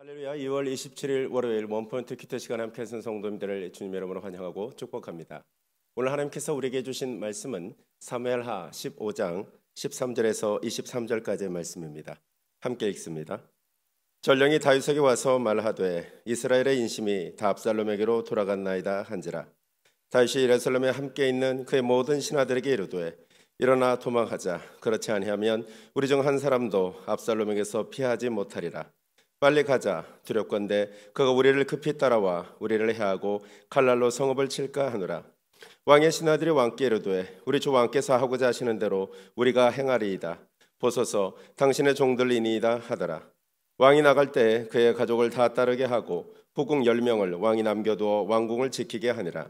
할렐루야. 2월 27일 월요일 원포인트 큐티 시간 함께 하신 성도님들을 주님의 이름으로 환영하고 축복합니다. 오늘 하나님께서 우리에게 주신 말씀은 사무엘하 15장 13절에서 23절까지의 말씀입니다. 함께 읽습니다. 전령이 다윗에게 와서 말하되 이스라엘의 인심이 다 압살롬에게로 돌아갔나이다 한지라. 다윗이 예루살렘에 함께 있는 그의 모든 신하들에게 이르되 일어나 도망하자. 그렇지 아니하면 우리 중 한 사람도 압살롬에게서 피하지 못하리라. 빨리 가자. 두렵건대 그가 우리를 급히 따라와 우리를 해하고 칼날로 성읍을 칠까 하노라. 왕의 신하들이 왕께 이르되 우리 주 왕께서 하고자 하시는 대로 우리가 행하리이다. 보소서 당신의 종들이니이다 하더라. 왕이 나갈 때 그의 가족을 다 따르게 하고 후궁 10명을 왕이 남겨두어 왕궁을 지키게 하니라.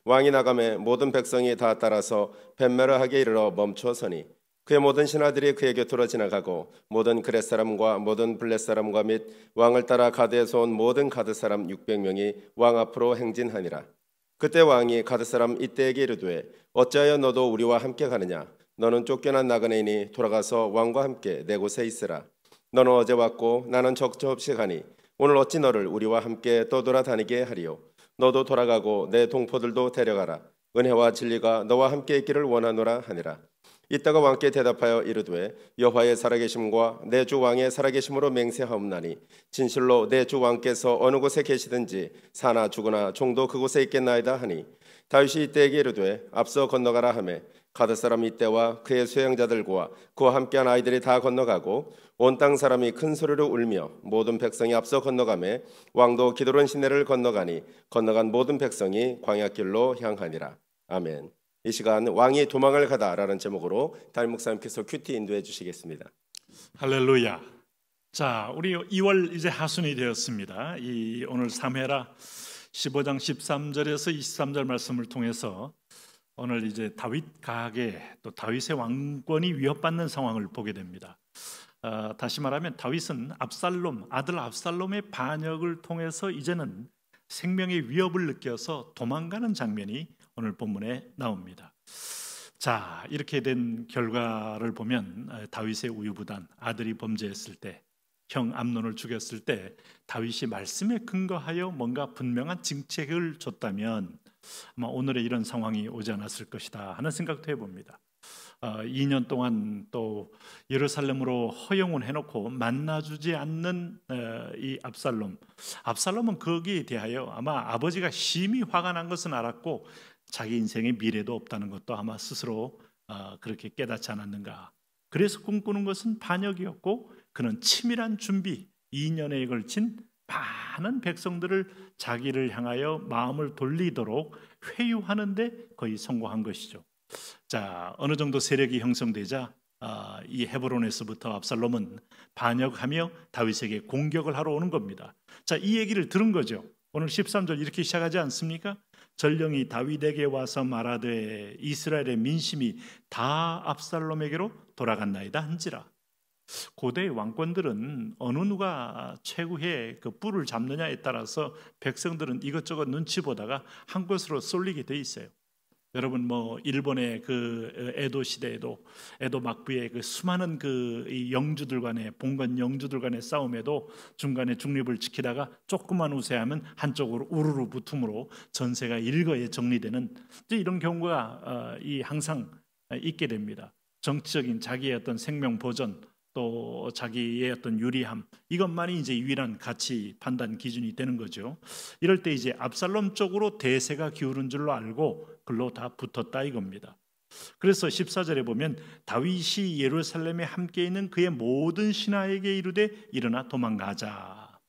왕이 나가매 모든 백성이 다 따라서 벤메르하게 이르러 멈추어 서니 그의 모든 신하들이 그의 곁으로 지나가고 모든 그렛 사람과 모든 블렛 사람과 및 왕을 따라 가드에서 온 모든 가드 사람 600명이 왕 앞으로 행진하니라. 그때 왕이 가드 사람 이때에게 이르되 어찌하여 너도 우리와 함께 가느냐? 너는 쫓겨난 나그네이니 돌아가서 왕과 함께 내 곳에 있으라. 너는 어제 왔고 나는 적저없이 가니 오늘 어찌 너를 우리와 함께 떠돌아다니게 하리요? 너도 돌아가고 내 동포들도 데려가라. 은혜와 진리가 너와 함께 있기를 원하노라 하니라. 이따가 왕께 대답하여 이르되 여호와의 살아계심과 내 주 왕의 살아계심으로 맹세하옵나니 진실로 내 주 왕께서 어느 곳에 계시든지 사나 죽으나 종도 그곳에 있겠나이다 하니 다윗이 이때에게 이르되 앞서 건너가라 하매 가드 사람 이때와 그의 수행자들과 그와 함께한 아이들이 다 건너가고 온 땅 사람이 큰 소리로 울며 모든 백성이 앞서 건너가매 왕도 기드론 시내를 건너가니 건너간 모든 백성이 광야길로 향하니라. 아멘. 이 시간 왕이 도망을 가다라는 제목으로 담임 목사님께서 큐티 인도해 주시겠습니다. 할렐루야. 자, 우리 2월 이제 하순이 되었습니다. 이 오늘 사무엘하 15장 13절에서 23절 말씀을 통해서 오늘 이제 다윗 가계 또 다윗의 왕권이 위협받는 상황을 보게 됩니다. 다시 말하면 다윗은 아들 압살롬의 반역을 통해서 이제는 생명의 위협을 느껴서 도망가는 장면이 오늘 본문에 나옵니다. 자, 이렇게 된 결과를 보면 다윗의 우유부단, 아들이 범죄했을 때, 형 암논을 죽였을 때 다윗이 말씀에 근거하여 뭔가 분명한 징책을 줬다면 아마 오늘의 이런 상황이 오지 않았을 것이다 하는 생각도 해봅니다. 2년 동안 또 예루살렘으로 허용을 해놓고 만나주지 않는 이 압살롬은 거기에 대하여 아마 아버지가 심히 화가 난 것은 알았고 자기 인생의 미래도 없다는 것도 아마 스스로 그렇게 깨닫지 않았는가. 그래서 꿈꾸는 것은 반역이었고 그는 치밀한 준비 2년에 걸친 많은 백성들을 자기를 향하여 마음을 돌리도록 회유하는데 거의 성공한 것이죠. 자, 어느 정도 세력이 형성되자 이 헤브론에서부터 압살롬은 반역하며 다윗에게 공격을 하러 오는 겁니다. 자, 이 얘기를 들은 거죠. 오늘 13절 이렇게 시작하지 않습니까? 전령이 다윗에게 와서 말하되 이스라엘의 민심이 다 압살롬에게로 돌아갔나이다 한지라. 고대의 왕권들은 어느 누가 최후의 그 뿔을 잡느냐에 따라서 백성들은 이것저것 눈치 보다가 한 곳으로 쏠리게 돼 있어요. 여러분 일본의 그 에도 시대에도 에도 막부의 그 수많은 그 영주들 간의 봉건 영주들 간의 싸움에도 중간에 중립을 지키다가 조금만 우세하면 한쪽으로 우르르 붙음으로 전세가 일거에 정리되는 이런 경우가 항상 있게 됩니다. 정치적인 자기의 어떤 생명 보전 또 자기의 어떤 유리함 이것만이 이제 유일한 가치 판단 기준이 되는 거죠. 이럴 때 이제 압살롬 쪽으로 대세가 기울은 줄로 알고 글로 다 붙었다 이겁니다. 그래서 14절에 보면 다윗이 예루살렘에 함께 있는 그의 모든 신하에게 이르되 일어나 도망가자.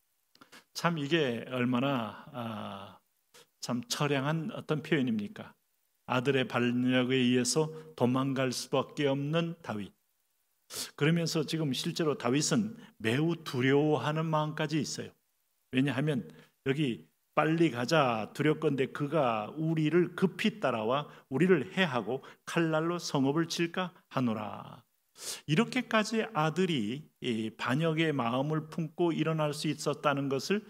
참 이게 얼마나 참 처량한 어떤 표현입니까? 아들의 반역에 의해서 도망갈 수밖에 없는 다윗. 그러면서 지금 실제로 다윗은 매우 두려워하는 마음까지 있어요. 왜냐하면 여기 빨리 가자 두렵건대 그가 우리를 급히 따라와 우리를 해하고 칼날로 성읍을 칠까 하노라. 이렇게까지 아들이 이 반역의 마음을 품고 일어날 수 있었다는 것을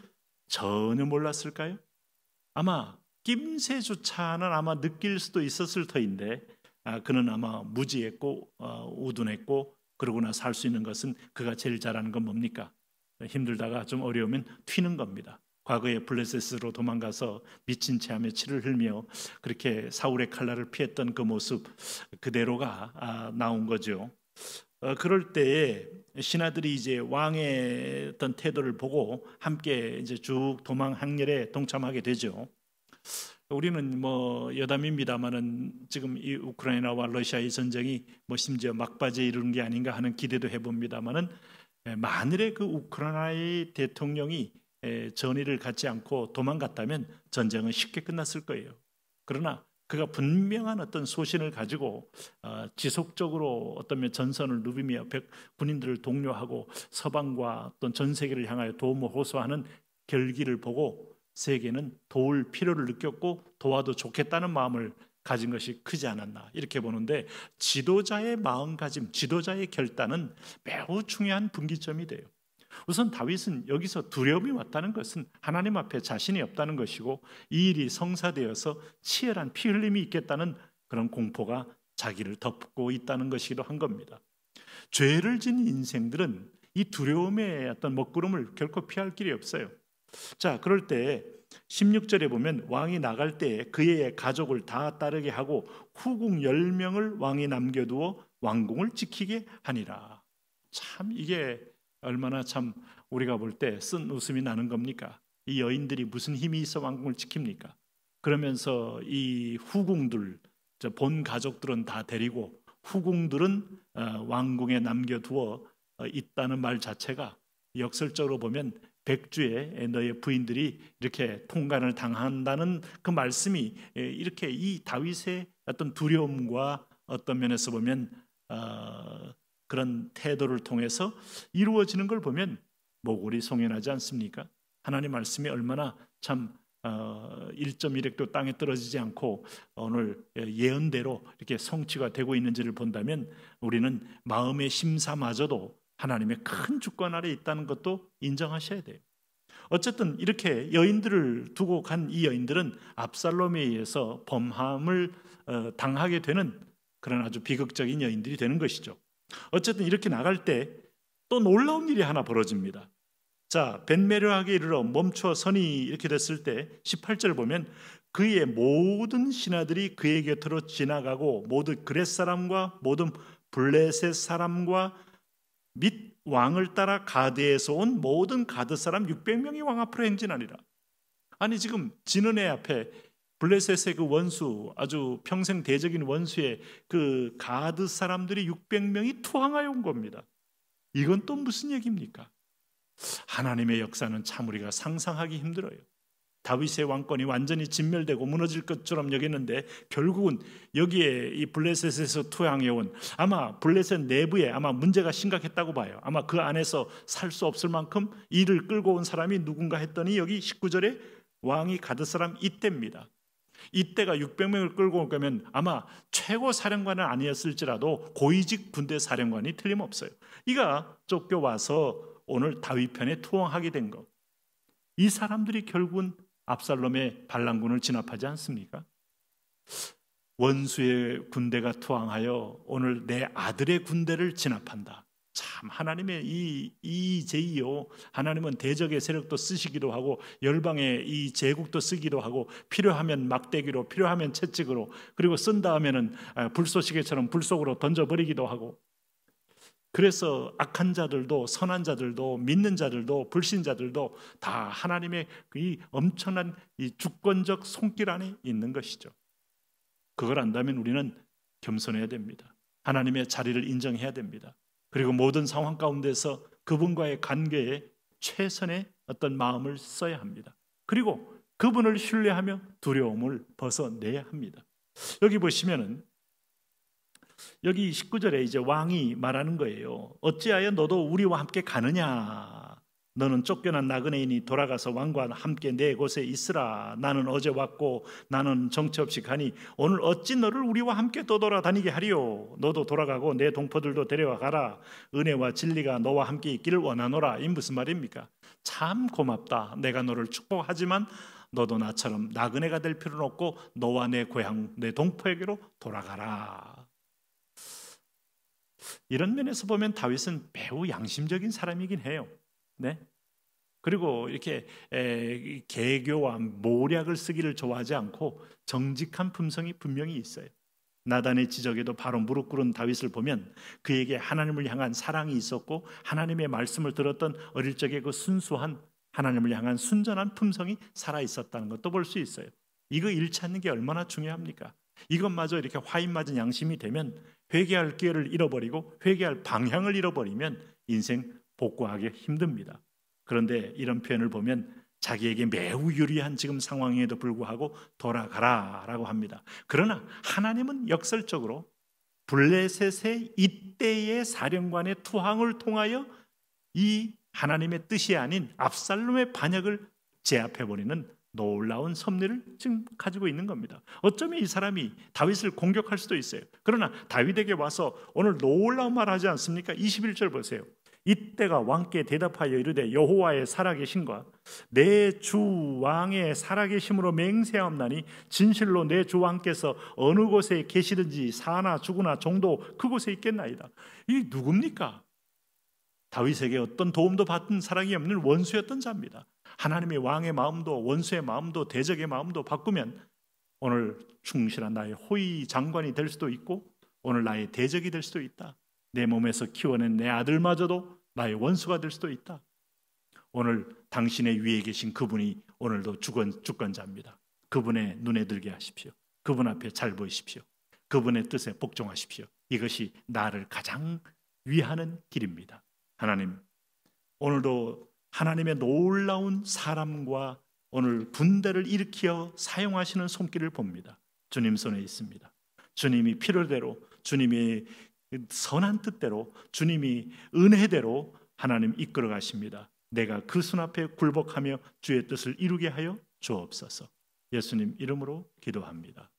전혀 몰랐을까요? 아마 낌새조차는 아마 느낄 수도 있었을 터인데 그는 아마 무지했고 우둔했고 그러고나 살 수 있는 것은 그가 제일 잘하는 건 뭡니까? 힘들다가 좀 어려우면 튀는 겁니다. 과거에 블레셋으로 도망가서 미친 채 하며 치를 흘며 그렇게 사울의 칼날을 피했던 그 모습 그대로가 나온 거죠. 그럴 때에 신하들이 이제 왕의 어떤 태도를 보고 함께 이제 쭉 도망 항렬에 동참하게 되죠. 우리는 뭐 여담입니다만은 지금 이 우크라이나와 러시아의 전쟁이 뭐 심지어 막바지에 이르는 게 아닌가 하는 기대도 해봅니다만은 만일에 그 우크라이나의 대통령이 전의를 갖지 않고 도망갔다면 전쟁은 쉽게 끝났을 거예요. 그러나 그가 분명한 어떤 소신을 가지고 지속적으로 어떤 전선을 누비며 군인들을 독려하고 서방과 어떤 전 세계를 향하여 도움을 호소하는 결기를 보고 세계는 도울 필요를 느꼈고 도와도 좋겠다는 마음을 가진 것이 크지 않았나 이렇게 보는데, 지도자의 마음가짐, 지도자의 결단은 매우 중요한 분기점이 돼요. 우선 다윗은 여기서 두려움이 왔다는 것은 하나님 앞에 자신이 없다는 것이고, 이 일이 성사되어서 치열한 피 흘림이 있겠다는 그런 공포가 자기를 덮고 있다는 것이기도 한 겁니다. 죄를 지은 인생들은 이 두려움의 어떤 먹구름을 결코 피할 길이 없어요. 자, 그럴 때 16절에 보면 왕이 나갈 때 그의 가족을 다 따르게 하고 후궁 10명을 왕이 남겨두어 왕궁을 지키게 하니라. 참 이게 얼마나 참 우리가 볼 때 쓴 웃음이 나는 겁니까? 이 여인들이 무슨 힘이 있어 왕궁을 지킵니까? 그러면서 이 후궁들, 본 가족들은 다 데리고 후궁들은 왕궁에 남겨두어 있다는 말 자체가 역설적으로 보면 백주에 너의 부인들이 이렇게 통간을 당한다는 그 말씀이 이렇게 이 다윗의 어떤 두려움과 어떤 면에서 보면 그런 태도를 통해서 이루어지는 걸 보면 모골이 송연하지 않습니까? 하나님 말씀이 얼마나 참 1.1획도 땅에 떨어지지 않고 오늘 예언대로 이렇게 성취가 되고 있는지를 본다면 우리는 마음의 심사마저도 하나님의 큰 주권 아래 있다는 것도 인정하셔야 돼요. 어쨌든 이렇게 여인들을 두고 간 이 여인들은 압살롬에 의해서 범함을 당하게 되는 그런 아주 비극적인 여인들이 되는 것이죠. 어쨌든 이렇게 나갈 때 또 놀라운 일이 하나 벌어집니다. 자, 벤메르하게 이르러 멈춰 선이 이렇게 됐을 때 18절을 보면 그의 모든 신하들이 그의 곁으로 지나가고 모든 그렛 사람과 모든 블레셋 사람과 및 왕을 따라 가드에서 온 모든 가드 사람 600명이 왕 앞으로 행진하니라. 아니 지금 지는 애 앞에 블레셋의 그 원수, 아주 평생 대적인 원수의 그 가드 사람들이 600명이 투항하여 온 겁니다. 이건 또 무슨 얘기입니까? 하나님의 역사는 참 우리가 상상하기 힘들어요. 다윗의 왕권이 완전히 진멸되고 무너질 것처럼 여겼는데 결국은 여기에 이 블레셋에서 투항해온, 아마 블레셋 내부에 아마 문제가 심각했다고 봐요. 아마 그 안에서 살 수 없을 만큼 이를 끌고 온 사람이 누군가 했더니 여기 19절에 왕이 가드 사람 이때입니다. 이때가 600명을 끌고 올 거면 아마 최고 사령관은 아니었을지라도 고위직 군대 사령관이 틀림없어요. 이가 쫓겨와서 오늘 다윗 편에 투항하게 된 것, 이 사람들이 결국은 압살롬의 반란군을 진압하지 않습니까? 원수의 군대가 투항하여 오늘 내 아들의 군대를 진압한다. 참 하나님의 이 제의요. 하나님은 대적의 세력도 쓰시기도 하고 열방의 이 제국도 쓰기도 하고 필요하면 막대기로, 필요하면 채찍으로, 그리고 쓴 다음에는 불쏘시개처럼 불 속으로 던져버리기도 하고, 그래서 악한 자들도 선한 자들도 믿는 자들도 불신자들도 다 하나님의 이 엄청난 이 주권적 손길 안에 있는 것이죠. 그걸 안다면 우리는 겸손해야 됩니다. 하나님의 자리를 인정해야 됩니다. 그리고 모든 상황 가운데서 그분과의 관계에 최선의 어떤 마음을 써야 합니다. 그리고 그분을 신뢰하며 두려움을 벗어내야 합니다. 여기 보시면은 여기 19절에 이제 왕이 말하는 거예요. 어찌하여 너도 우리와 함께 가느냐? 너는 쫓겨난 나그네인이 돌아가서 왕과 함께 내 곳에 있으라. 나는 어제 왔고 나는 정처 없이 가니 오늘 어찌 너를 우리와 함께 떠돌아다니게 하리요? 너도 돌아가고 내 동포들도 데려와 가라. 은혜와 진리가 너와 함께 있기를 원하노라. 이 무슨 말입니까? 참 고맙다. 내가 너를 축복하지만 너도 나처럼 나그네가 될 필요는 없고 너와 내 고향, 내 동포에게로 돌아가라. 이런 면에서 보면 다윗은 매우 양심적인 사람이긴 해요. 네. 그리고 이렇게 개교와 모략을 쓰기를 좋아하지 않고 정직한 품성이 분명히 있어요. 나단의 지적에도 바로 무릎 꿇은 다윗을 보면 그에게 하나님을 향한 사랑이 있었고 하나님의 말씀을 들었던 어릴 적의 그 순수한 하나님을 향한 순전한 품성이 살아 있었다는 것도 볼 수 있어요. 이거 잃지 않는 게 얼마나 중요합니까? 이것마저 이렇게 화인 맞은 양심이 되면 회개할 기회를 잃어버리고 회개할 방향을 잃어버리면 인생 복구하기 힘듭니다. 그런데 이런 표현을 보면 자기에게 매우 유리한 지금 상황에도 불구하고 돌아가라라고 합니다. 그러나 하나님은 역설적으로 블레셋의 이때의 사령관의 투항을 통하여 이 하나님의 뜻이 아닌 압살롬의 반역을 제압해버리는 놀라운 섭리를 지금 가지고 있는 겁니다. 어쩌면 이 사람이 다윗을 공격할 수도 있어요. 그러나 다윗에게 와서 오늘 놀라운 말 하지 않습니까? 21절 보세요. 이때가 왕께 대답하여 이르되 여호와의 살아계신과 내 주 왕의 살아계심으로 맹세하옵나니 진실로 내 주 왕께서 어느 곳에 계시든지 사나 죽으나 종도 그곳에 있겠나이다. 이 누굽니까? 다윗에게 어떤 도움도 받은 사랑이 없는 원수였던 자입니다. 하나님의 왕의 마음도 원수의 마음도 대적의 마음도 바꾸면 오늘 충실한 나의 호위 장관이 될 수도 있고 오늘 나의 대적이 될 수도 있다. 내 몸에서 키워낸 내 아들마저도 나의 원수가 될 수도 있다. 오늘 당신의 위에 계신 그분이 오늘도 주권자입니다. 그분의 눈에 들게 하십시오. 그분 앞에 잘 보이십시오. 그분의 뜻에 복종하십시오. 이것이 나를 가장 위하는 길입니다. 하나님, 오늘도 하나님의 놀라운 사람과 오늘 군대를 일으켜 사용하시는 손길을 봅니다. 주님 손에 있습니다. 주님이 필요대로, 주님의 선한 뜻대로, 주님이 은혜대로 하나님 이끌어 가십니다. 내가 그 손 앞에 굴복하며 주의 뜻을 이루게 하여 주옵소서. 예수님 이름으로 기도합니다.